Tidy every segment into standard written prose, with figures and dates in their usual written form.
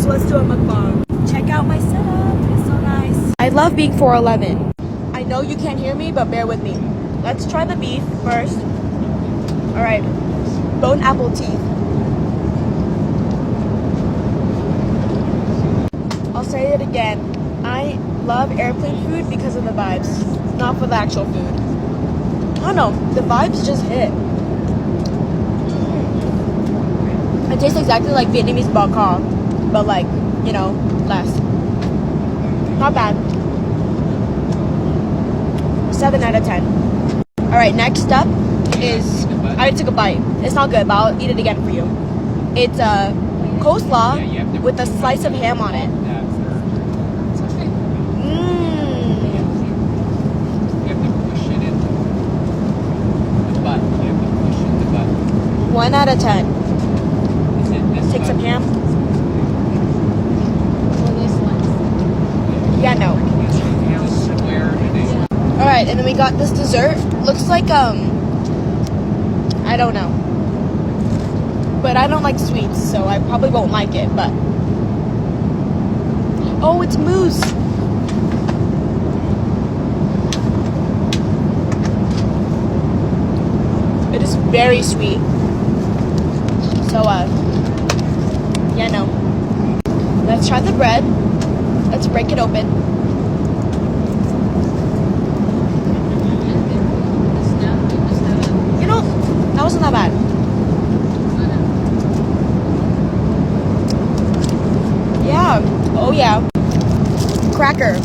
let's do a mukbang. Check out my setup. It's so nice. I love being 4'11". I know you can't hear me, but bear with me. Let's try the beef first. All right, bone apple teeth. I'll say it again. I love airplane food because of the vibes, not for the actual food. I don't know, the vibes just hit. It tastes exactly like Vietnamese bò kho, but like, you know, less. Not bad. 7 out of 10. All right, next up is, I took a bite. It's not good, but I'll eat it again for you. It's a coleslaw with a slice of ham on it. One out of 10. Take some ham. Yeah, no. Alright, and then we got this dessert. Looks like, I don't know. But I don't like sweets, so I probably won't like it, but. Oh, it's mousse. It is very sweet. So, yeah, no. Let's try the bread. Let's break it open. You know, that wasn't that bad. Yeah. Oh, yeah. Cracker.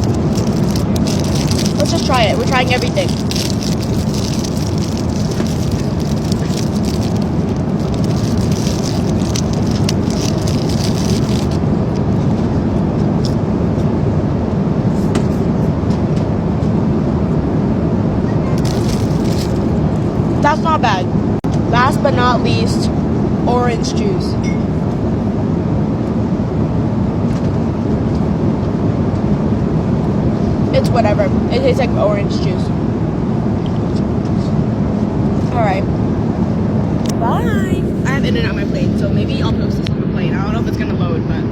Let's just try it. We're trying everything. That's not bad. Last but not least, orange juice. It's whatever. It tastes like orange juice. Alright. Bye. I have internet on my plane, so maybe I'll post this on the plane. I don't know if it's gonna load, but